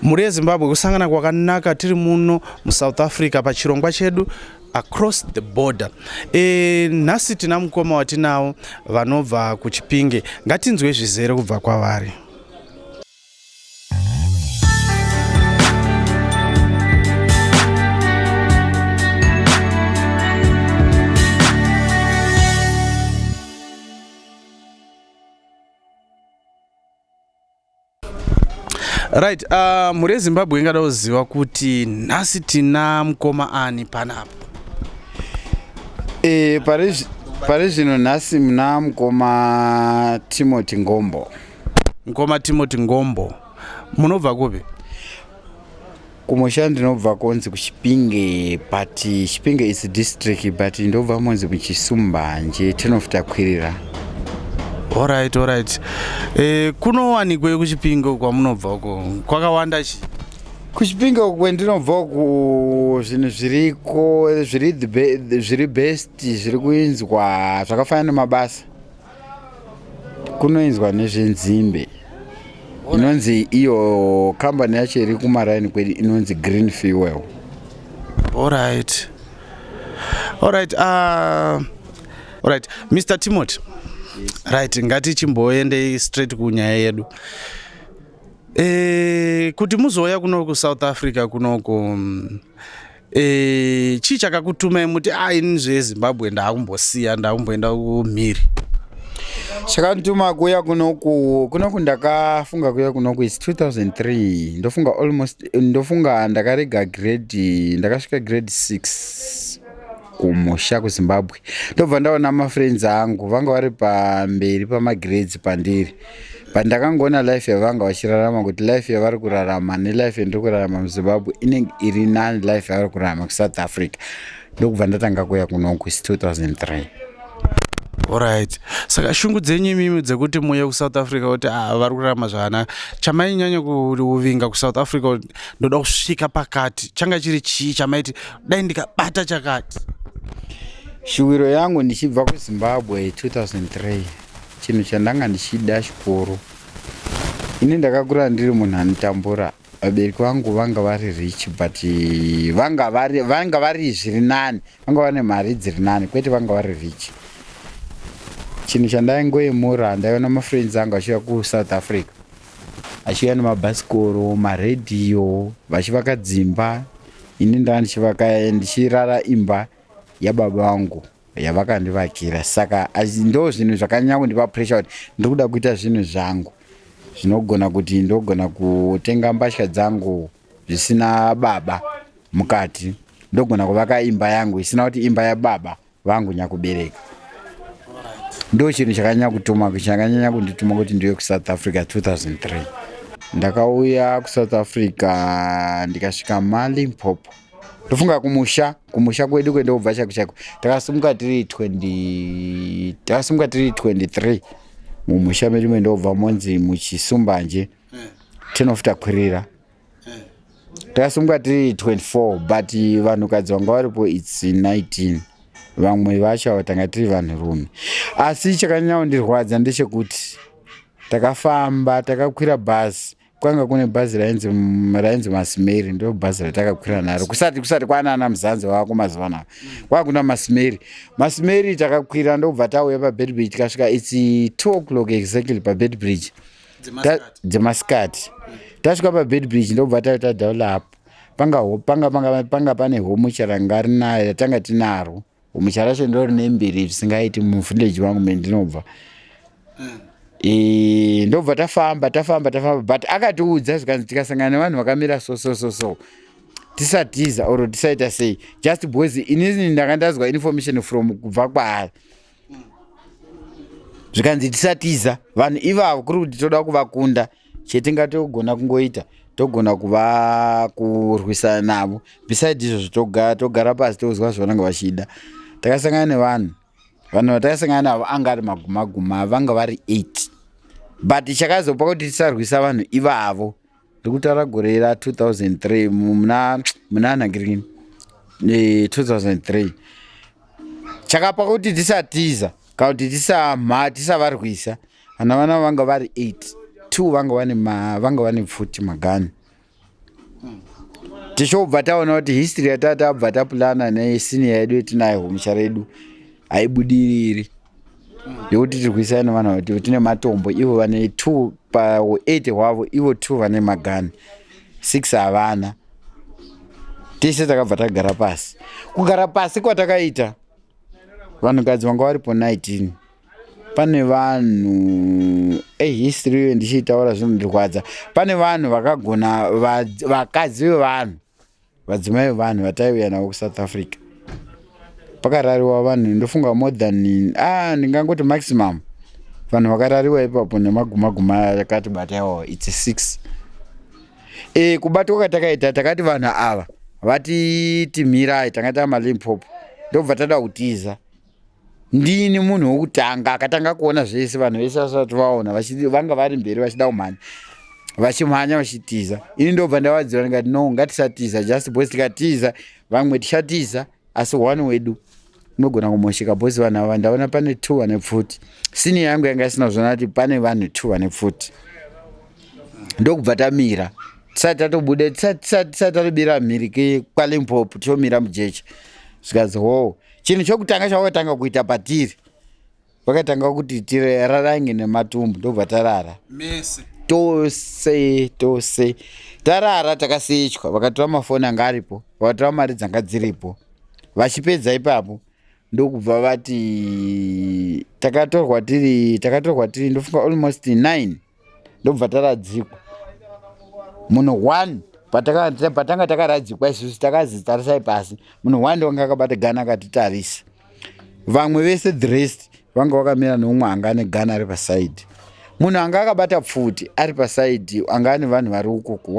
Muri Zimbabwe kusangana kwakanaka tiri muno mu South Africa pachirongwa chedu across the border. Nhasi tina mukoma watinawo vanobva kuChipinge. Ngatinzwe zvizere kubva kwavari. Right, muri Zimbabwe ingada kuziva kuti nhasi tina mukoma ani panapa. Pari zvino nhasi muna mukoma Timothy Ngombo. Mukoma Timothy Ngombo. Munobva kupi? Kumusha ndinobva konzi kuChipinge, but Chipinge is a district, but ndobva monzi kuChisumba nje Tenofuta-Kwirira. Alright. Kunowanikwe kuChipinge kwamunobva uko kwakawanda chi? Kuchipinge kwendinobva ku zvinhu zviriko zviri best zviri kuinzwa zvakafanana mabasa. Kunoinzwa nezvenzimbe. Inonzi iyo company yacho iri kumaraini kwedu inonzi Green Fuel. Alright. Mr. Timothy. Right, ngati chimboende straight kunyaya yedu. Kuti muzoya kuno ku South Africa kunoko chi chakakutuma muti ini zveZimbabwe ndakumbosiya ndakumboenda kumhiri. Chakantuma kuya kunoku ndakafunga kuya kunoku is 2003 ndofunga ndakarega ndakasvika grade 6 kumusha kuZimbabwe. Ndobva ndaona mafriends angu vanga vari pamberi pamagrades pandiri. But ndakangoona life yavanga vachirarama kuti life yavari kurarama nelife yandiri kurarama muZimbabwe inenge iri nani life yavari kurarama kuSouth Africa. Ndokubva ndatanga kuya kunoku is 2003. Alright. Saka shungu dzenyu mimi dzekuti muye kuSouth Africa kuti vari kurarama zvakanaka. Chamainyanya kuvinga kuSouth Africa ndoda kusvika pakati. Changa chiri chii chamaiti dai ndikabata chakati. Shuwiro yangu ndichibva kuZimbabwe 2003. Chinhu chandanga ndichida chikuru. Ini ndakakura ndiri munhu anotambura. Vabereki vangu vanga vari rich, but vanga vari zviri nani. Vanga vane mari dziri nani, kwete vanga vari rich. Chinhu chandaingoyemura ndaiona mafriends angu achiuya kuSouth Africa. Achiuya nemabhasikoro, maredhiyo, vachivaka dzimba. Ini ndanga ndichirara imba yababa vangu yavakandivakira. Saka ndo zvinhu zvakanyanya kundipa pressure kuti ndikuda kuita zvinhu zvangu zvinogona kuti ndogona kutenga mbatya dzangu zvisina baba mukati. Ndogona kuvaka imba yangu isina kuti imba yababa vangu nyakubereka. Ndo chinhu chakanyanya kundituma kuti ndiye kuSouth Africa 2003. Ndakauya kuSouth Africa ndikasvika Limpopo. Ndofunga kumusha kwedu kwendobva chako. Takasimuka tiri 23 mumusha medu mendobva monzi muChisumba nje Tenofuta-Kwirira. Takasimuka tiri 24, but vanhukadzi vanga varipo it's 19. Vamwe vacho tanga tiri vanhurume. Asi chakanyanya kundirwadza ndechekuti takafamba takakwira bhazi. Kwanga kune bhazi rainzi Masimeri, ndo bhazi ratakakwira naro. Kusati kwana muzanzi wako mazivana. Kwakuna Masimeri takakwira ndobva tauya paBedbridge tikasvika it's 2 o'clock exactly paBedbridge. Dzemascot. Tasvika paBedbridge ndobva taita develop. Panga pane homuchara ngarina tanga tinaro. Homuchara racho ndo rine mbiri zvisingaiti muvillage wangu mendinobva. Ndobva tafamba but akatiudza zvikanzi tikasangana nevanhu vakamira so tisatiza or tisaita sei just because inini ndakandazwa information from kubva kwaari zvikanzi tisatiza vanhu ivavo kuri kuti toda kuvakunda chetingatogona kungoita togona kurwisana navo besides izvozvo togara pasi tozwa zvavanenge vachida. Takasangana nevanhu vatakasangana navo anga ari maguma vanga vari 8. But chakazopa kuti tisarwisa vanhu ivavo ndikutaura gore ra 2003 muna green 2003 chakapa kuti tisatiza kuti tisavarwisa vana vanga vari 8. 2 vanga vane pfuti magani tichobva taona kuti history yatabva tapulana nesenior yedu yetinayo humusha redu haibudiriri yekuti tiri kuisana nevanhu kuti tine matombo ivo vane 2 pa8 hwavo ivo 2 vane magani 6 havana. Tese takabva tagara pasi. Kugara pasi kwatakaita vanhukadzi vanga varipo 19. Pane vanhu history ndichitaura zvinondirwadza. Pane vanhu vakagona vakadzi vevanhu vadzimai vevanhu vataiuya navo kuSouth Africa. Pakarariwa vanhu ndofunga more than ndingangoti maximum vanhu vakarariwa ipapo nemaguma yakati batawo it's 6. Kubatwa kwatakaita takati vanhu ava vatitimirai tangata maLimpopo ndobva tada kutiza. Ndini munhu wokutanga akatanga kuona zvese vanhu vese vasati vaona vanga vari mberi vachida kumhanya vachimhanya vachitiza. Ini ndobva ndavadziva ndikati no ngatisatiza just boys tikatiza vamwe tichatiza asi one wedu unogona kumoshika bosi vanhu ava ndaona pane 2 vane pfuti. Sini yangu yanga isina zvoona kuti pane vanhu 2 vane pfuti. Ndokubva tamira tisati tatobude tisati tatobira mhiri kwaLimpopo tichomira mujecha zvikazi chinhu chokutanga chawakatanga kuita patiri vakatanga kuti tirarange nematumbu ndobva tarara tose tarara takasechwa vakatora mafoni anga aripo vakatora mari dzanga dziripo vachipedza ipapo ndokubva vati takatorwa tiri ndofunga almost 9 ndobva taradzikwa munhu 1 patanga takaradzikwa isusu takazi tarisai pasi munhu 1 ndonga akabata gana akatitarisa vamwe vese the rest vanga vakamira neumwe anga ane gana ari paside munhu anga akabata pfuti ari paside anga ane vanhu vari ukoko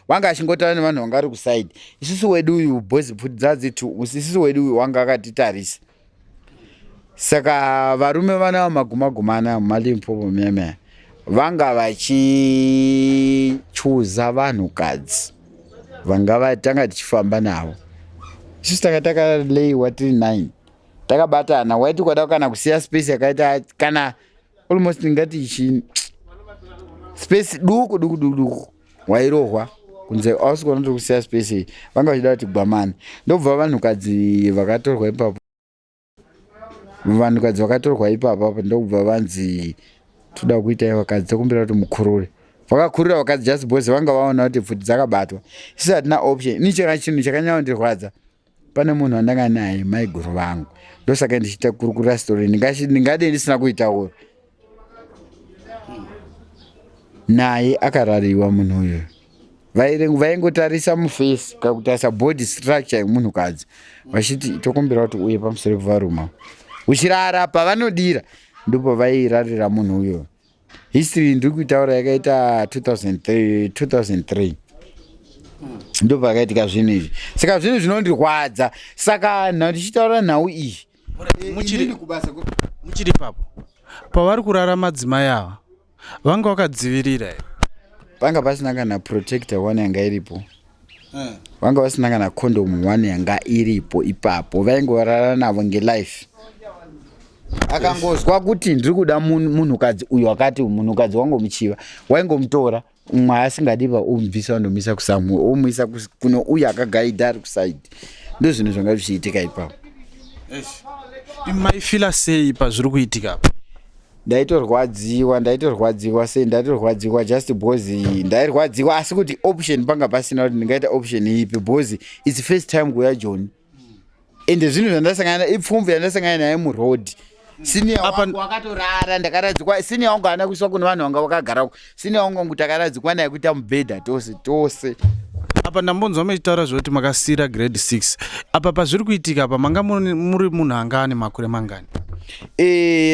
wanga achingotaura nevanhu vanga ari kuside isusu wedu uyu bozi pfuti dzadzitu isusu wedu uyu wanga akatitarisa saka varume vana magumagumana mumaLimpopo meme vanga vachichuza vanhukadzi vanga vatanga tichifamba navo isusu takaleyiwa tiri 9 takabatana waiti kwada kana kusiya space yakaita kana almost ngati ichi space duku wairohwa kunze ausikona kuti kusiya space vanga vachida kuti gwamana ndobva vanhukadzi vakatorwa ipapo ndobva vanzi toda kuita vakadzi tokumbira kuti mukurure vakakurura vakadzi just boys vanga vaona kuti pfuti dzakabatwa isi hatina option ini chinhu chakanyaondirwadza pane munhu wandanga naye maiguru vangu ndosaka ndichiita kurukurira story ndingade ndisina kuitaura naye akarariwa munhu uyo vaingotarisa mufesi kakutarisa body structure yemunhukadzi vachiti tokumbira kuti uye pamusoro pevaruma uchirara pavanodira ndipo vairarira munhu uyo. History ndiri kuitaura yakaita 2003 ndipo pakaitika zvinhu izvi saka zvinhu zvinondirwadza saka ndichitaura nhau iyi muchiri papo pavari kurara madzimai ava vanga vakadzivirira vanga pasina kana protector one yanga iripo vanga vasina kana condom one yanga iripo ipapo vaingorara navo ngelife akangozwa kuti ndiri kuda munhukadzi uyu akati munhukadzi wangu muchiva waingomutora umwe asingadiva omubvisa wandomisa kusamwe omuisa kuno uyu akagaidha ari kusaidi ndo zvinhu zvanga zvichiitika ipapo. Maifila sei pazviri kuitika? Ndaitorwadziwa sei ndaitorwadziwa just because ndairwadziwa asi kuti option panga pasina kuti ndingaita option ipi because it's first time kuya John ende zvinhu zvandasangana ipfumvu yandasangana naye muroad senior wangu wakatorara ndakaradzikwa senior wangu ana kuiswa kuna vanhu vanga vakagara senior wangu takaradzikwa naye kuita mubhedha tose apa ndambonzwa muchitaura zvoti makasira grade 6 apa pazviri kuitika apa manga muri munhu anga ane makore mangani?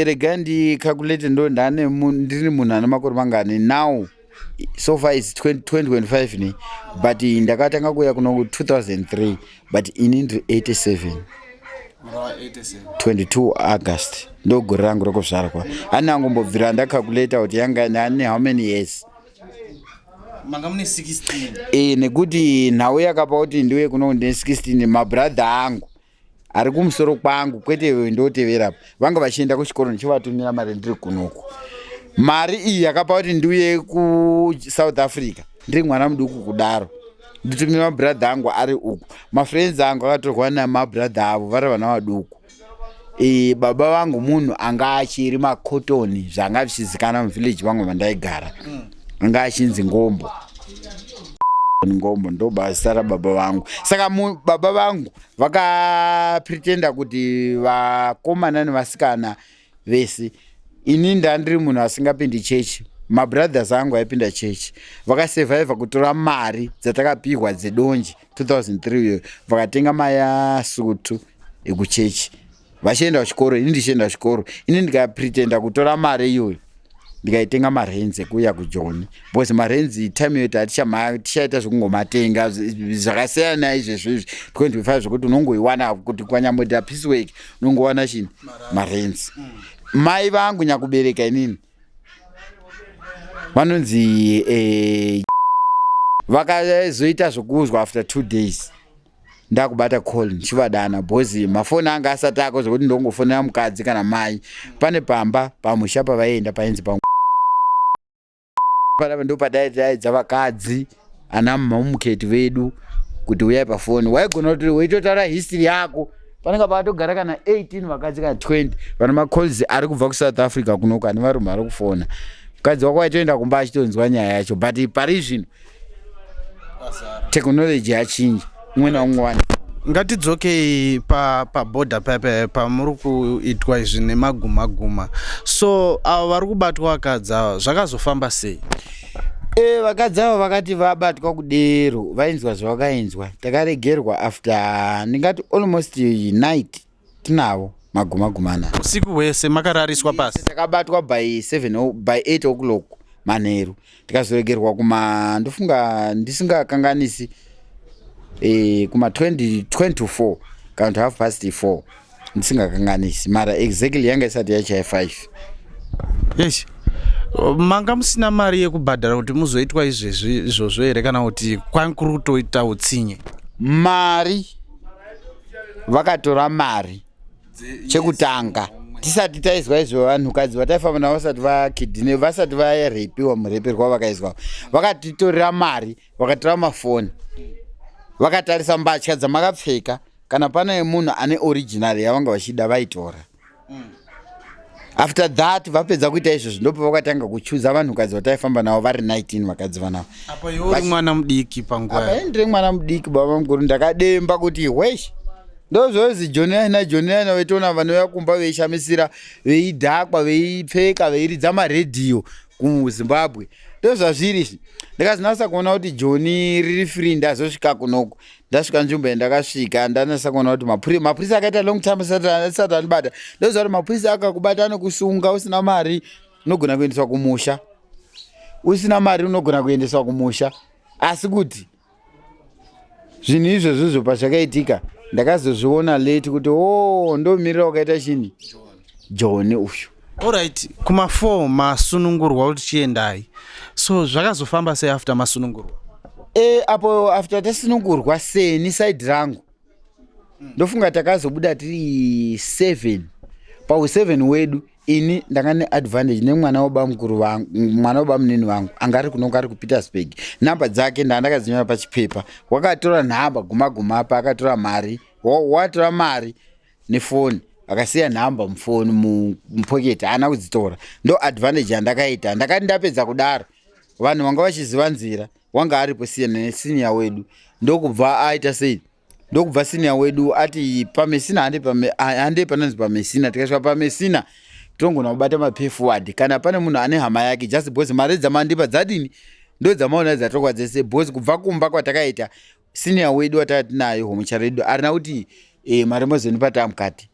Rega ndicalculate ndo ndiri munhu ane makore mangani now so far is 2025 ni but ndakatanga kuya kuno 2003 but ini ndiri 87 22 August ndo gore rangu rokuzvarwa anangombobvira ndacalculate kuti yanga ane how many years manga mune 16 nekuti nhau yakapa kuti ndiwe kuno ndine 16 mabrother angu ari kumusoro kwangu kwete ndotevera vanga vachienda kuchikoro ndichivatumira mari ndiri kunoku mari iyi yakapa kuti ndiuye kuSouth Africa ndiri mwana muduku kudaro nditumira mabradha angu ari uku mafriends angu akatorwa namabradha avo vari vana vaduku baba vangu munhu anga achiri makotoni zvanga zvichizikana muvillage vangu vandaigara anga achinzi Ngombo ndo basa rababa vangu saka baba vangu vakapretenda kuti vakomana nevasikana vese ini ndandiri munhu asingapindi chechi mabrothers angu aipinda chechi vakasurviva kutora mari dzatakapihwa dzedonje 2003 vakatenga mayasutu ekuchechi vachienda kuchikoro ini ndichienda kuchikoro ini ndikapretenda kutora mari iyoyo ndikaitenga marenzi kuya kuJoni because marenzi time yote tichaita zvekungomatenga zvakasiyana naizvezvi 25 zvokuti unongoiwana kuti kwanyamboita piece work unongowana chini marenzi mai vangu nyakubereka inini vanonzi vakazoita zvokuzwa after 2 days ndakubata call ndichivadana bozi mafoni anga asati ako zvokuti ndongofonera mukadzi kana mai pane pamba pamusha pavaenda painzi pa panapa ndo padaidza vakadzi ana mamuketi vedu kuti uyai pafoni waigona kuti weitotaura history yako panenge patogara kana 18 vakadzi kana 20 vana macalls ari kubva kuSouth Africa kunoko ani varume ari kufona mukadzi wako waitoenda kumba achitonzwa nyaya yacho but pari zvino technology yachinja umwe naumwe wani ngatidzokei paborder pamuri kuitwa izvi nemaguma so avo vari kubatwa vakadzi ava zvakazofamba sei? Vakadzi ava vakati vabatwa kudero vainzwa zvavakainzwa takaregerwa after ndingati almost night tinavo magumana usiku hwese makarariswa pasi takabatwa by 8 o'clock manheru tikazoregerwa kuma ndofunga ndisingakanganisi kuma 24 kana 4:30 ndisingakanganisi mara exactly yanga isati yachaya 5 yes manga musina mari yekubhadhara kuti muzoitwa izvozvo here kana kuti kwankuri kutoita utsinye mari vakatora mari chekutanga tisati taizwa izvo vanhukadzi vataifamba navo vasati vakidhine vasati varepiwa mureperwa vakaizwa vakatitorera mari vakatora mafoni vakatarisa mbatya dzamakapfeka kana pane munhu ane original yavanga vachida vaitora after that vapedza kuita izvozvo ndopa vakatanga kuchuza vanhukadzi vataifamba navo vari 19 vakadzi vanavo apa iwe mwana mudiki panguva apa ndiri mwana mudiki baba mukuru ndakademba kuti wesh ndozvozi Joni aina veitoona vanouya kumba veishamisira veidhakwa veipfeka veiridza maredhiyo kuZimbabwe ndozvazviri ndakazinasa kuona kuti Joni riri free ndazosvika kunoko ndasvika nzvimbo yandakasvika ndanasa kuona kuti mapurisa akaita long time asati anibata ndoziva kuti mapurisa akakubata anokusunga usina mari unogona kuendeswa kumusha usina mari unogona kuendeswa kumusha asi kuti zvinhu izvozvo pazvakaitika ndakazozviona late kuti ndomirira wakaita chini Joni uyu alright kuma 4 masunungurwa kuti chiendai so zvakazofamba sei after masunungurwa apo after tasunungurwa seni side rangu ndofunga takazobuda tiri 7 pa7 wedu ini ndanga neadvantage nemwana wababa mukuru vangu mwana wababa munini vangu anga ari kunonga ari kuPietersburg namba dzake ndandakadzinyora pachipepa wakatora nhamba guma apa akatora mari watora mari nefoni akasiya nhamba mufoni mupocket haana kudzitora ndo advantage yandakaita ndakati ndapedza kudaro vanhu vanga vachiziva nzira wanga aripo senior wedu ndokubva aita sei ndokubva senior wedu ati pamesina hande panonzi pamesina tikasvika pamesina tongona kubata mapayforward kana pane munhu ane hama yake just because mari dzamandipa dzadini ndo dzamaona dzatokwa dzese because kubva kumba kwatakaita senior wedu watakati nayo homucharo yedu arina kuti mari mozonipa tamukati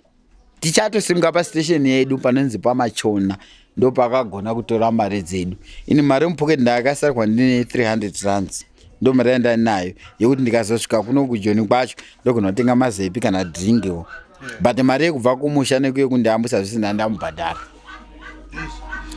tichatosimga pastation yedu panonzi pamachona ndo pakagona kutora mari dzedu ini mari mupocket ndakasarwa ndine 300 rands ndo mari yandani nayo yekuti ndikazosvika kuno kuJoni kwacho ndogona kutenga mazepi kana dringiwo but mari yekubva kumusha nekuye kundiyambusa zvisi ndandamubhadhara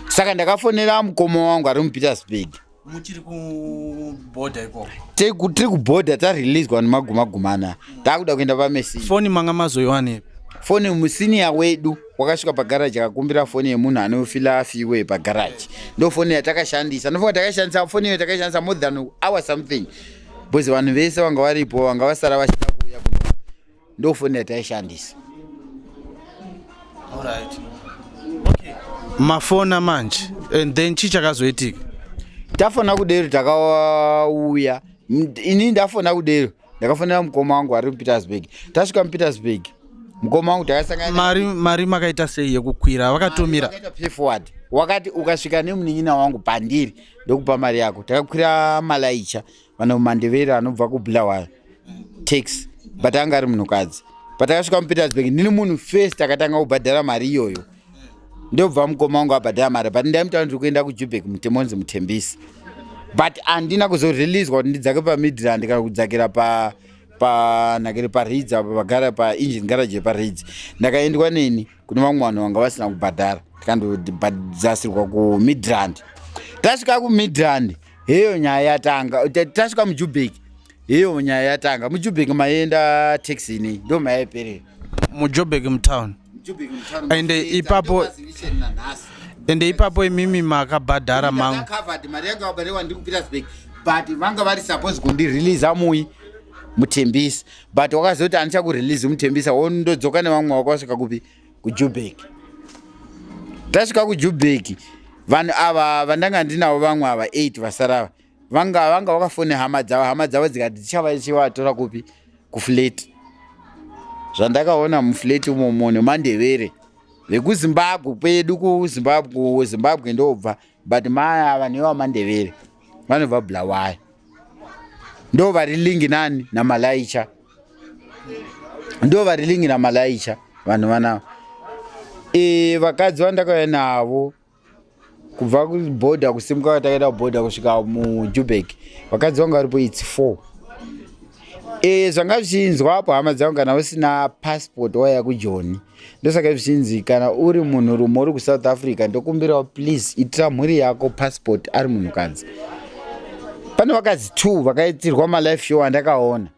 saka ndakafonera mukoma wangu ari muPietersburg muchiri kuborder ikoko tiri kuborder tareleaswa nemagumana takuda kuenda pamesina foni manga mazoiwanepi foni musinia wedu wakasvika pagaraji akakumbira foni yemunhu anofila afiwe pagaraji ndo foni yatakashandisa ndofunga takashandisa foni iyo takashandisa more than hour something because vanhu vese vanga varipo vanga vasara vachida kuuya kuno ndo foni yataishandisa. Alright. Okay. Mafona manje and then chichakazoitika tafona kudero takauya ini ndafona kudero ndakafonera mukoma wangu ari muPetersburg tasvika muPetersburg mukoma wangu takasangana mari makaita sei yekukwira vakatumira pay forward wakati ukasvika nemunin'ina wangu pandiri ndokupa mari yako takakwira malaicha vanhu mandevere anobva kubulawayo tax but anga ari munhukadzi patakasvika muPetersburg ndini munhu first akatanga kubhadhara mari iyoyo ndobva mukoma wangu abhadhara mari but ndaimutaura ndiri kuenda kuJubeck mutemonzi mutembisi but andina kuzoreleaswa kuti ndidzake paMidrand kana kudzakira nakiri paReeds apa pagara paengine garage yepaReeds ndakaendwa neni kune vamwe vanhu vanga vasina kubhadhara tikandobhadzasirwa kuMidrand tasvika kuMidrand heyo nyaya yatanga tasvika muJubeck heyo nyaya yatanga muJubeck maenda taxi nei ndo mayaperera muJubeck mtown ende ipapo imimi makabhadhara mangu covered mari yanga wabharewa ndiri kuPetersburg but vanga vari suppose kundirelease amui mutembisa but wakazoti anichakurelease mutembisa wondodzoka nevamwe wakasvika kupi kuJubeck tasvika kuJubeck vanhu ava vandanga ndinavo vamwe ava 8 vasarava vanga vakafone hama dzavo dzikati dzichava chivatora kupi kuflat zvandakaona muflat umomo nemandevere vekuZimbabwe kwedu kuZimbabwe ndobva but maya ava nevamandevere vanobva Bulawayo ndo vari lingi nani namalaicha vanhu vanavo vakadzi vandakauya navo kubva kuborder kusimuka takaenda kuborder kusvika muJubeck vakadzi vanga varipo it's 4 zvanga zvichinzwa apo hama dzangu kana usina passport waya kuJoni ndosaka zvichinzi kana uri munhu rume uri kuSouth Africa ndokumbirawo please itira mhuri yako passport ari munhukadzi. Pane vakadzi 2 vakaitirwa malife show andakaona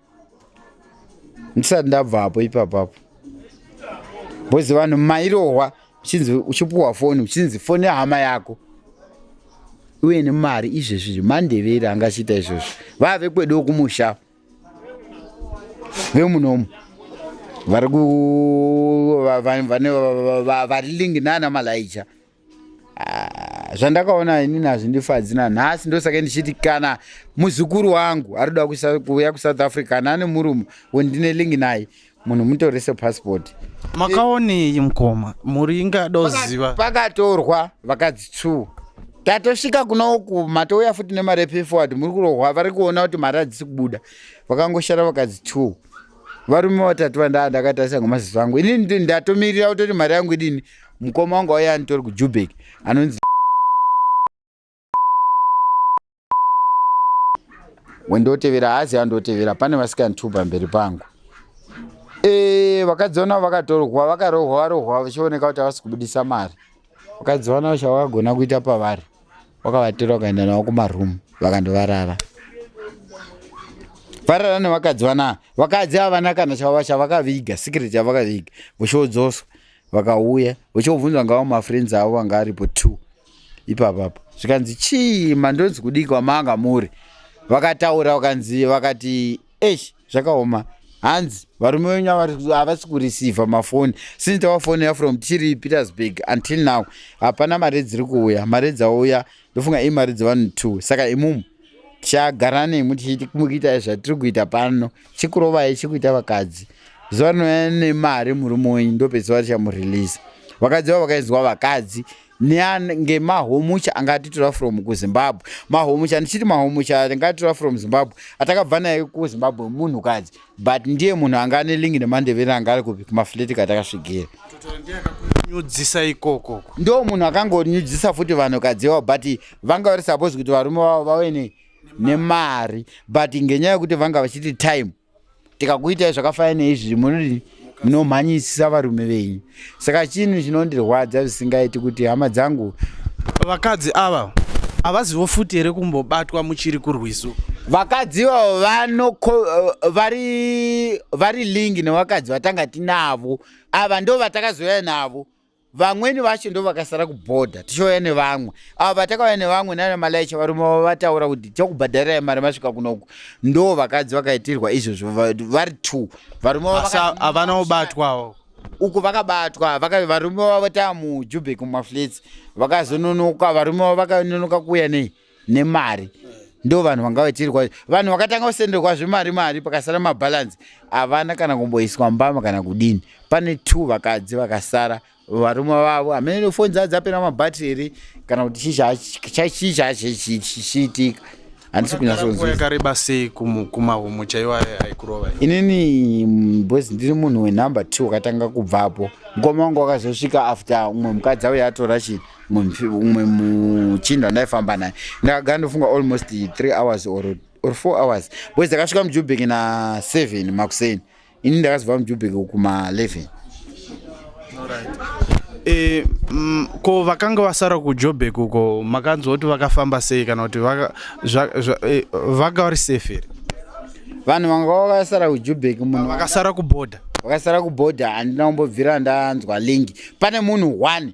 ndisati ndabvapo ipapapo bozi vanhu mairohwa uchinzi uchipuwa foni uchinzi foni hama yako uye nemari izvezvi mandevere angachiita izvozvo vave kwedu kumusha vemunomu vari lingi nana malaicha zvandakaona ini nazvo ndifadzina nhasi ndosaka ndichiti kana muzukuru wangu arikuda kuuya kuSouth Africa nane murume wendine lingi naye munhu mutorese passport. Makaonei mukoma muri ingadaziva pakatorwa vakadzi 2 tatosvika kuna uku matouya futi nemari pay forward muri kurohwa vari kuona kuti mari hadzisi kubuda vakangoshara vakadzi 2 varume vatatu vandakatarisa ngemaziso angu ini ndatomirira kutoti mari yangu idini mukoma wangu auya anitori kuJubeck anonzi wendotevera hazi andotevera pane vasikani 2 pamberi pangu vakadziona vakatorwa vakarohwa vachioneka kuti havasi kubudisa mari vakadziona chavakagona kuita pavari vakavatora vakaenda navo kumarumu vakandovarara varara nevakadziwana vakadzi havana kana chavakaviga secret yavakaviga vochodzoswa vakauya vochovunzwa ngavo mafriends avo vanga aripo 2 ipapapo zvikanzi chii mandonzi kudikwa manga muri vakataura vakati zvakaoma hanzi varume venyu havasi kureceiva mafoni since tavafonera from tiri Petersburg until now hapana mari dziri kuuya mari dzauya ndofunga imari dzevanhu 2 saka imumu tichagara nemu tichikuita zvatiri kuita pano chikurovai chikuita vakadzi zuva rinouya nemari murume wenyu ndopedzuva richamurelease vakadziva vakainzwa vakadzi ngemahomucha angatitora from kuZimbabwe mahomucha ndichiti mahomucha angatitora from Zimbabwe atakabva naye kuZimbabwe munhukadzi but ndiye munhu anga ane lingi nemandevere anga ari kupi kumafleti katakasvikira nyudzisa ikoko ndo munhu akangonyudzisa futi vanhukadziwa but vanga vari suppose kuti varume vavo vave nemari but ngenyaya yekuti vanga vachiti time tikakuitai zvakafanana neizvi munomhanyisisa varume venyu saka chinhu chinondirwadza zvisingaiti kuti hama dzangu vakadzi ava havazivo futi here kumbobatwa muchiri kurwiso vakadzi vano vari lingi nevakadzi vatanga tinavo ava ndo vatakazoya navo vamweni vacho ndo vakasara kubhodha tichouya nevamwe ava vatakauya nevamwe nana malaicha varume vataura kuti tokubhadharirai mari masvika kunoku ndo vakadzi vakaitirwa izvozvo vari 2 varume havana kubatwawo uku vakabatwa varume vavo taa muJubic mumaflats vakazononoka varume vavo vakanonoka kuuya nemari ndo vanhu vangavaitirwa vanhu vakatanga kusenderwa zvemari pakasara mabhalansi havana kana kumboiswa mbama kana kudini pane 2 vakadzi vakasara varume vavo hamene foni dzavo dzapera mabhatiri kana kuti chii chiitika handisi kunyasoyakareba sei kumahomo chaiwa aikurova inini bhozi ndiri munhu wenumber 2 wakatanga kubvapo mukoma wangu wakazosvika after umwe mukadzi auya atora chinhu umwe muchinhu andaifamba naye ndakagara ndofunga almost 3 hours or 4 hours bhozi ndakasvika muJubic na 7 makuseni ini ndakazobva muJubic kuma 11. ko vakanga vasara kuJubic uko makanzwa kuti vakafamba sei kana kuti vanga vari safe here vanhu vanga vakasara kuJubic munhu vakasara kubhodha handina kumbobvira ndanzwa lingi pane munhu 1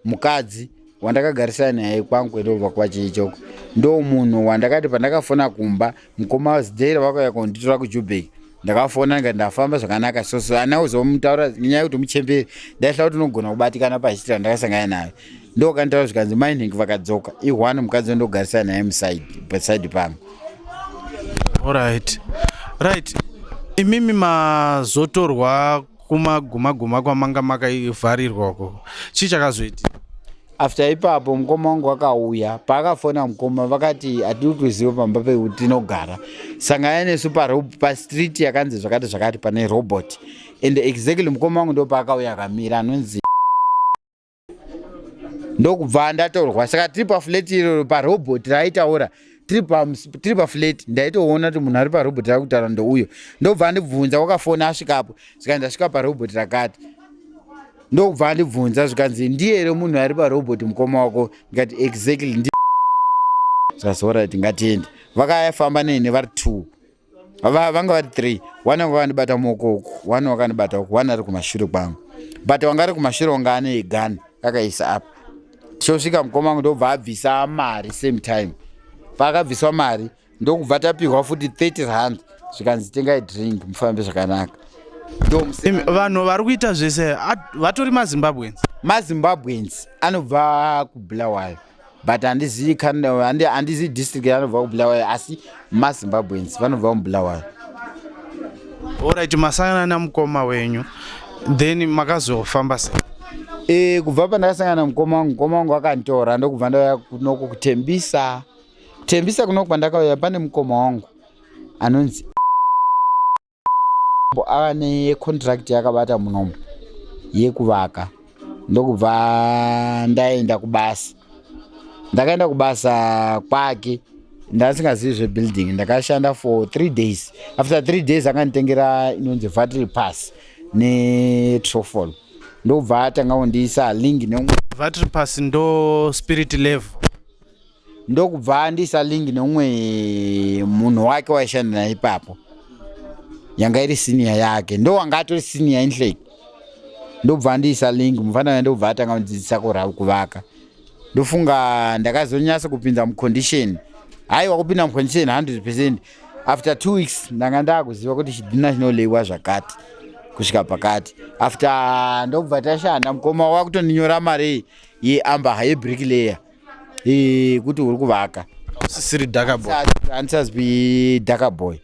mukadzi wandakagarisana naye kwangu ndobva kwachichoko ndo munhu wandakati pandakafona kumba mukoma wazidheira vakauya kunditora kuJubic ndakafona ngati ndafamba zvakanaka so ana uzomutaura nyaya kuti muchemberi ndaihla kuti unogona kubatikana pachitira ndakasangana naye ndo kanitaura zvikanzi mining vakadzoka i1 mukadzi ndogarisana naye muside pangu. Alright imimi mazotorwa kumaguma kwamanga makaivharirwako chii chakazoitika after ipapo mukoma wangu wakauya paakafona mukoma vakati hatiri kuziva pamba pekuti tinogara sangana nesu pastreet yakanzi zvakati pane robot and exactly mukoma wangu ndo paakauya akamira anonzi ndokubva ndataurwa saka tiri paflat iroro parobot raitaura tiri paflat ndaitoona kuti munhu ari parobot rakutaura ndouyo ndobva ndibvunza wakafona asvikapo zvikanzi ndasvika parobot rakati ndokubva ndibvunza zvikanzi ndiye here munhu ari parobot mukoma wako ndikati exactly zvazora kuti ngatiende vakayafamba nene vari 2 vanga vari 3 1 wakandibata muoko uku 1 wakandibata uku 1 ari kumashure kwangu but wanga ari kumashure wanga ane gun akaisa apa tichosvika mukoma wangu ndobva abvisa mari same time paakabviswa mari ndokubva tapihwa futi 30 rand zvikanzi tengai drink mufambe zvakanaka. vanhu vari kuita zvese vatori mazimbabweans anobva kubulawayo but handizivi district anobva kubulawayo asi mazimbabweans vanobva mubulawayo. Alright masangana namukoma wenyu then makazofamba sei kubva pandakasangana mukoma wangu akanditora ndokubva ndauya kunoko kutembisa kunoko pandakauya pane mukoma wangu anonzi ane contract yakabata munomu yekuvaka ndokubva ndaenda kubasa ndakaenda kubasa kwake ndasingazivi zvebuilding ndakashanda for 3 days after 3 days akanditengera inonzi vatry pass netrofol ndobva atanga kundiisa link vatry pass ndo spirit level ndokubva andiisa link neumwe munhu wake waishanda naye ipapo yanga iri senior yake ndo wanga atori senior inhleki ndobva andiisa link mufana ndobva atanga kundidzidzisa kuvaka ndofunga ndakazonyasa kupinda mucondition haiwa kupinda mucondition 100% after 2 weeks ndanga ndakuziva kuti chidhina chinoleiwa zvakati kusvika pakati after ndobva tashanda mukoma wakutoninyora mari yeamber yebricklayer kuti uri kuvaka usisiri dakaboy handisazvi dakaboy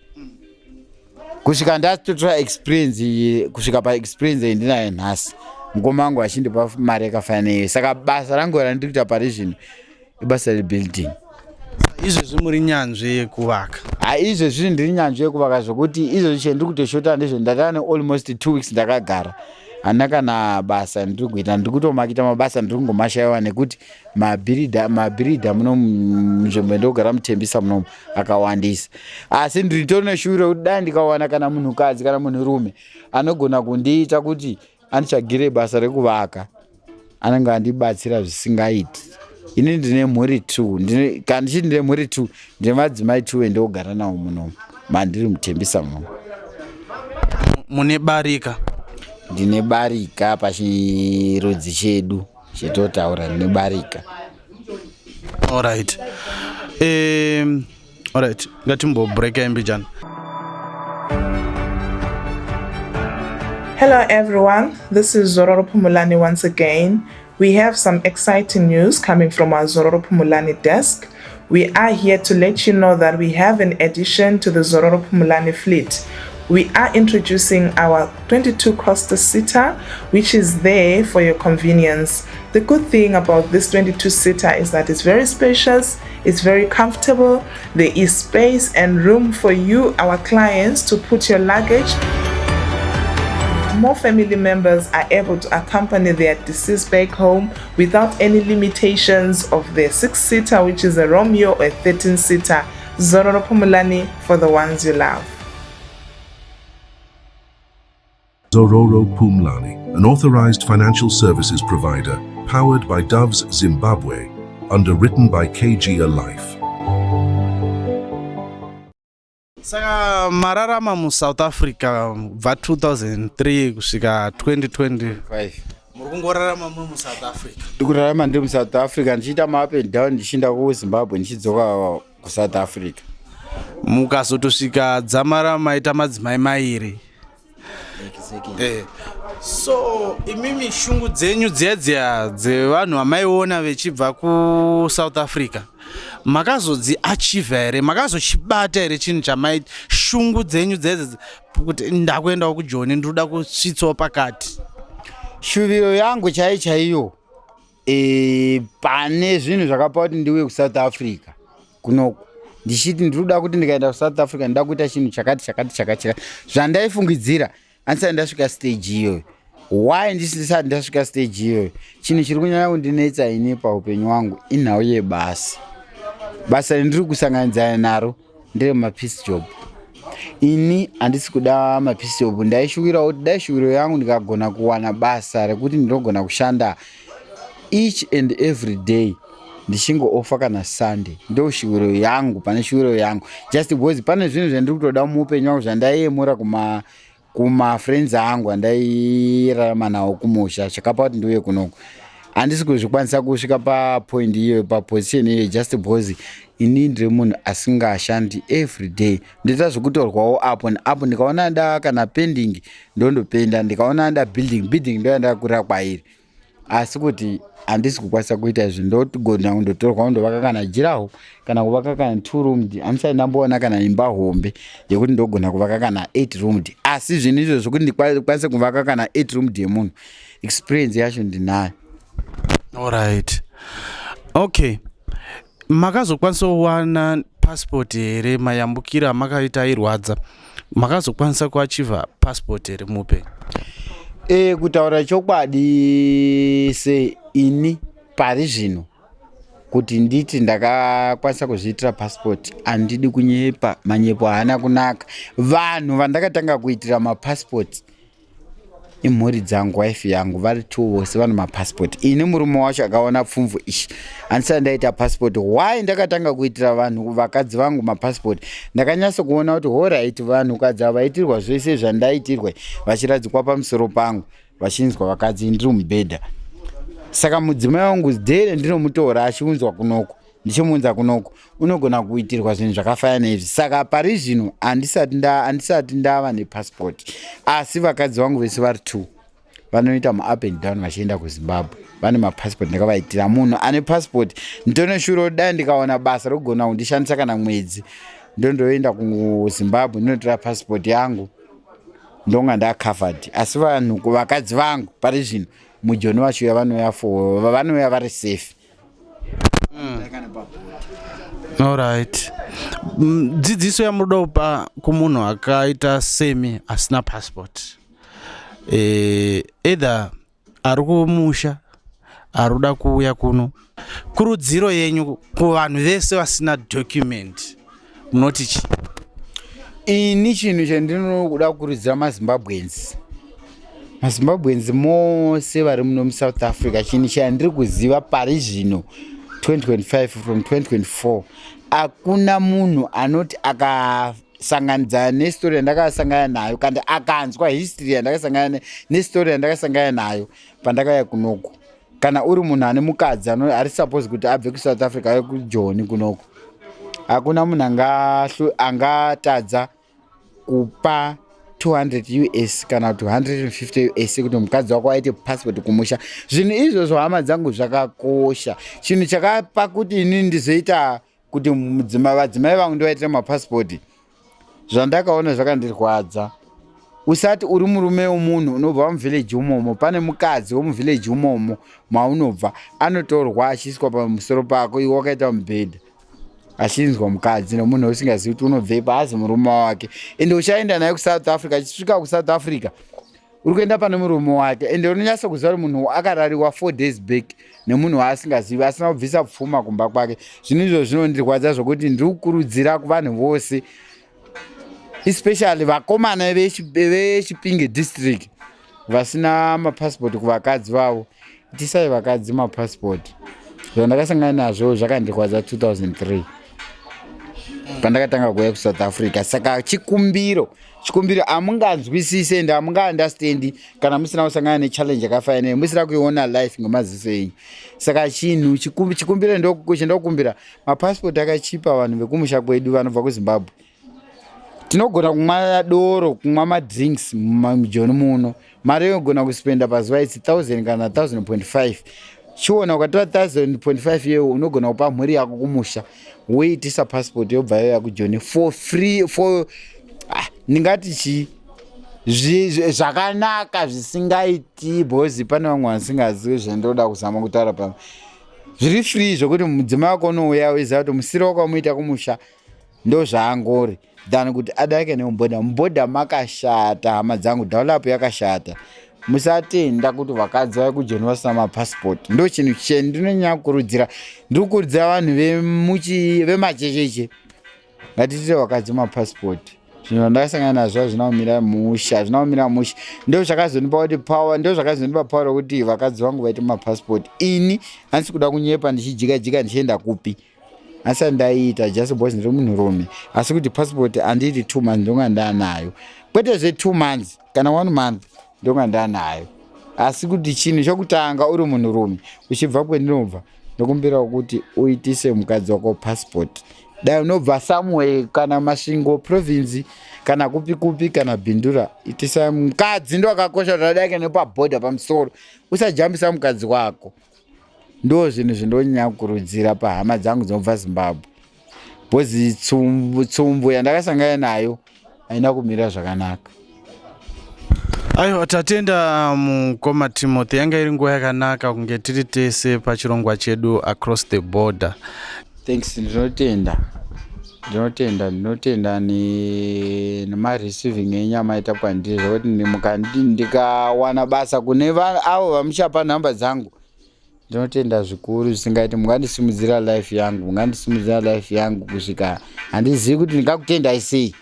kusvika ndatotora experience kusvika paexperience yendinayo nhasi mukoma wangu achindipa mari yakafanira saka basa rangu randiri kuita pari zvino ibasa rebuilding. izvezvi muri nyanzvi yekuvaka izvezvi ndiri nyanzvi yekuvaka zvokuti izvezvi chendiri kutoshota ndizvo ndatava nealmost 2 weeks ndakagara handina kana basa ndiri kuita ndiri kutomakita mabasa ndiri kungomashayiwa nekuti mabhiridha muno munzvimbo ndogara mutembisa munomu akawandisa asi ndiritori neshuviro kuti dai ndikawana kana munhukadzi kana munhurume anogona kundiita kuti andichagire basa rekuvaka anenge andibatsira zvisingaiti ini ndine mhuri 2 kana ndichiti ndine mhuri 2 ndine madzimai 2 endogara nawo muno mandiri mutembisa muno. Mune barika? Ndine barika pachirudzi chedu chetotaura ndine barika. Alright. Alright, ngatimbo break imbijana. Hello everyone, this is Zororo Phumulani once again. We have some exciting news coming from our Zororo Phumulani desk. We are here to let you know that we have an addition to the Zororo Phumulani fleet. We are introducing our 22 Costa seater, which is there for your convenience. The good thing about this 22 seater is that it's very spacious, it's very comfortable, there is space and room for you, our clients, to put your luggage. More family members are able to accompany their deceased back home without any limitations of their 6-seater, which is a Romeo, or a 13-seater. Zororo Phumulani, for the ones you love. Zororo Phumulani, an authorized financial services provider, powered by Doves Zimbabwe, underwritten by KG Life. Saka mararama mu South Africa va 2003 kusvika 2025. Muri kungorarama mu South Africa? Ndikurarama ndiri muSouth Africa ndichiita ma-up and down ndichinda kuZimbabwe ndichidzoka kuSouth Africa. Mukazotosvika dzamara maita madzimai mairi. So imimi shungu dzenyu dziya dzevanhu vamaiona vechibva kuSouth Africa makazodzi achieve here, makazochibata here chinhu chamaita shungu dzenyu dzedze kuti ndakuendawo kuJoni ndoda kusvitsawo pakati? Shuviro yangu chaiyo pane zvinhu zvakapa kuti ndiuye kuSouth Africa kunoko ndichiti ndiruda kuti ndikaenda kuSouth Africa ndoda kuita chinhu chakati zvandaifungidzira andisati ndasvika stage iyoyo. Why ndisati ndasvika stage iyoyo? Chinhu chiri kunyanya kundinetsa ini paupenyu hwangu inhau yebasa. Basa rindiri kusanganidzana naro ndere mapiece job. Ini handisi kuda mapiece job, ndaishuvirawo kuti dai shuviro yangu ndikagona kuwana basa rekuti ndinogona kushanda each and every day ndichingo-offer kana Sunday. Ndo shuviro yangu, pane shuviro yangu. Just because pane zvinhu zvandiri kutoda muupenyu hwangu zvandaiemura kuma-friends angu andairarama nawo kumusha chakapa kuti ndiuye kunoko. Handisi kuzvikwanisa kusvika papoint iyoyo, paposition iyoyo, just because ini ndiri munhu asingashandi every day. Ndoita zvokutorwawo apo neapo, ndikaona nda kana pending ndondopenda, ndikaona nda building ndo yandakurira kwairi. Asi kuti handisi kukwanisa kuita izvi, ndogona kundotorwa kundovaka kana jiraho kana kuvaka kana 2 roomed. Handisati ndamboona kana imba hombe yekuti ndogona kuvaka kana 8 roomed. Asi zvinhu izvo zvokuti ndikwanise kuvaka kana 8 roomed yemunhu, experience yacho ndinayo. Alright. Okay. Makazokwanisa kuwana passport here mayambukira makaita irwadza? Makazokwanisa kuachieva passport here mupe? Kutaura chokwadi se ini pari zvino kuti nditi ndakakwanisa kuzviitira passport handidi kunyepa, manyepo haana kunaka. Vanhu vandakatanga kuitira mapassport imhuri dzangu, wife yangu, vari 2 vose vane mapassport. Ini murume wacho akaona pfumvu ishi handisati ndaita passport. Why ndakatanga kuitira vanhu vakadzi vangu mapassport? Ndakanyasa kuona kuti alright, vanhu kadzi vaitirwa zvese zvandaitirwa vachiradzikwa pamusoro pangu vachinzwa vakadzi ndiri mubhedha. Saka mudzimai wangu dhere ndinomutora achiunzwa kunoko, ndichimunza kunoko, unogona kuitirwa zvinhu zvakafanana izvi. Saka pari zvino handisati ndava nepassport. Asi vakadzi vangu vese vari 2 vanoita ma-up and down vachienda kuZimbabwe, vane mapassport ndakavaitira. Munhu ane passport ndinoshuro dai ndikaona basa rogona kundishandisa kana mwedzi ndondoenda kuZimbabwe ndinotora passport yangu ndonga ndacovered. Asi vanhu vakadzi vangu pari zvino muJoni vachiuya vanouya vari safe. Alright. Dzidziso yamunoda kupa kumunhu akaita semi asina passport, either ari kumusha arikuda kuuya kuno, kurudziro yenyu kuvanhu vese vasina document munoti chi? Ini chinhu chandinoda kukurudzira maZimbabweans mose vari muno muSouth Africa, chinhu chandiri kuziva pari zvino 2025 from 2024 akuna munhu anoti akasanganidza nestori yandakasangana nayo kana akanzwa history yandakasangana nestori yandakasangana nayo pandakauya kunoko. Kana uri munhu ane mukadzi ari suppose kuti abve kuSouth Africa aye kuJoni kunoko, hakuna munhu angatadza kupa 200 US kana 250 US kuti mukadzi wako aite passport kumusha. Zvinhu izvozvo hama dzangu zvakakosha. Chinhu chakapa kuti inini ndizoita kuti vadzimai vangu ndivaitire mapassport, zvandakaona zvakandirwadza. Usati uri murume womunhu unobva muvillage umomo, pane mukadzi womuvillage umomo maunobva anotorwa achiswa pamusoro pako, iwe wakaita mubhedha achinzwa mukadzi nomunhu usingazivi kuti unobvepi hazi murume wake, ende uchaenda naye kuSouth Africa. Achisvika kuSouth Africa uri kuenda pane murume wake, ende unonyasa kuziva kuti munhu akarariwa 4 days back nemunhu waasingazivi asina kubvisa pfuma kumba kwake. Zvinhu izvo zvinondirwadza zvokuti ndiri kukurudzira kuvanhu vose, especially vakomana veChipinge district vasina mapassport kuvakadzi vavo, itisai vakadzi mapassport. Zvandakasangana nazvo zvakandirwadza 2003 pandakatanga kuuya kuSouth Africa. Saka chikumbiro amunganzwisise ende amungaunderstandi kana musina kusangana nechallenge yakafanana, musina kuiona life ngemaziso enyu. Saka chikumbiro ndokukumbira mapassport akachipa vanhu vekumusha kwedu vanobva kuZimbabwe. Tinogona kumwa doro, kumwa madrinks mujoni muno, mari yogona kuspenda pazuva idzi 1000 kana 1000.5. Chiona ukatora 1000.5 yewo unogona kupa mhuri yako kumusha woitisa passport yobva yoya kuJoni for free, for ndingati zvakanaka zvisingaiti, bhozi pane vamwe vasingazivi zvendoda kuzama kutaura pamwe. Zviri free zvokuti mudzimai wako unouya weiziva kuti musiro wako wamuita kumusha ndo zvaangori than kuti adake nemubhodha. Mubhodha makashata hama dzangu, develop yakashata. Musatenda kuti vakadzi vauya kuJoni vasina mapassport. Ndo chinhu chendinonyanya kukurudzira. Ndiri kukurudzira vanhu vemachecheche ngatitire vakadzi mapassport. Zvinhu zvandakasangana nazvo hazvina kumira musha. Ndo zvakazondipa kuti power, ndo zvakazondipa power rokuti vakadzi vangu vaite mapassport. Ini handisi kuda kunyepa ndichijika ndichienda kupi, asi ndaiita just because ndiri munhurume, asi kuti passport handiti 2 months ndonga ndanayo, kwete zve 2 months kana 1 month ndonga ndanayo. Asi kuti chinhu chokutanga uri munhurume uchibva kwendinobva ndokumbira kuti uitise mukadzi wako passport. Dai unobva somewhere kana Masvingo province kana kupi kana Bindura, itisa mukadzi. Ndo akakosha kuti adake nepabhodha pamusoro, usajambisa mukadzi wako. Ndo zvinhu zvindonyanya kukurudzira pahama dzangu dzinobva Zimbabwe. Bhozi tsumbu yandakasangana nayo haina kumira zvakanaka. Aiwa, tatenda mukoma Timothy, yanga iri nguva yakanaka kunge tiri tese pachirongwa chedu across the border. Thanks, ndinotenda nemareceiving enyama ita kwandiri zvokuti ndikawana basa kune avo vamuchapa nhamba dzangu. Ndinotenda zvikuru zvisingaiti mungandisimudzira life yangu kusvika handizivi kuti ndingakutendai sei.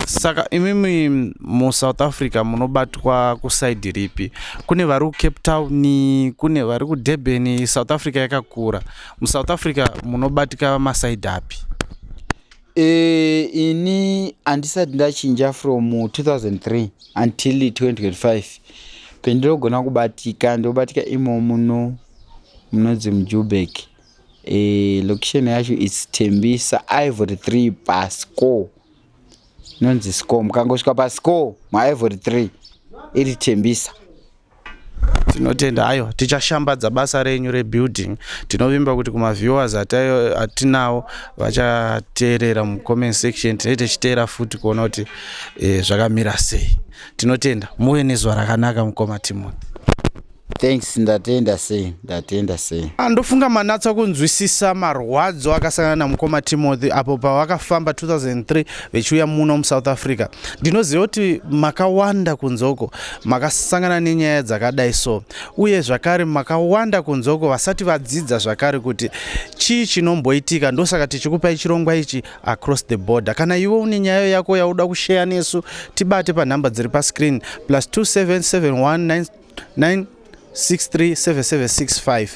Saka imimi muSouth Africa munobatwa kusaidi ripi? Kune vari kuCape Town, kune vari kuDurban. South Africa yakakura. MuSouth Africa munobatika masaidi api? Ini handisati ndachinja from 2003 until 2025 pendinogona kubatika. Ndobatika imo munonzi muJoburg. Location yacho is Tembisa, Ivory 3 Pasco. Nonzi Score, mukangosvika paScore muIvory 3 iri Tembisa. Tinotenda. Aiwa, tichashambadza basa renyu rebuilding. Tinovimba kuti kumaviewers atinawo vachateerera mucomment section tinenge tichiteera futi kuona kuti zvakamira sei. Tinotenda. Muve nezuva rakanaka mukoma Timothy. Thanks, ndatenda sei. Ndofunga manatsa kunzwisisa marwadzo akasangana namukoma Timothy apo pavakafamba 2003 vechiuya muno muSouth Africa. Ndinoziva kuti makawanda kunzoko makasangana nenyaya dzakadai so, uye zvakare makawanda kunzoko vasati vadzidza zvakare kuti chii chinomboitika. Ndosaka tichikupai chirongwa ichi across the border. Kana iwe une nyaya yako yauda kushare nesu, tibate panhamba dziri pascreen +27719 637765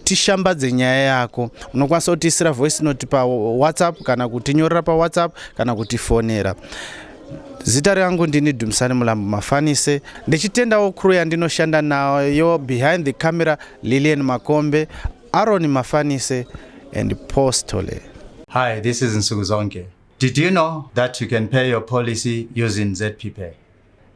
tishambadze nyaya yako. Unokwanisa kutisira voice note pa WhatsApp kana kutinyorera pa WhatsApp kana kutifonera. Zita rangu ndini Dumisani Mulambo Mafanise. Ndichitendawo crew yandinoshanda nayo behind the camera Lilian Makombe, Aaron Mafanise and Postole. Hi, this is Nsuguzonke. Did you know that you can pay your policy using ZPPay?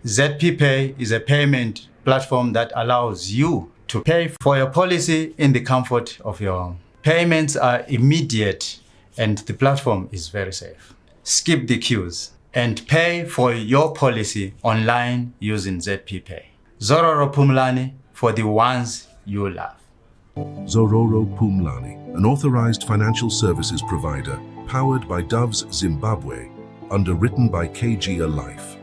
ZPPay is a payment platform that allows you to pay for your policy in the comfort of your home. Payments are immediate and the platform is very safe. Skip the queues and pay for your policy online using ZPPay. Zororo Pumlani, for the ones you love. Zororo Pumlani, an authorized financial services provider powered by Doves Zimbabwe, underwritten by KGA Life.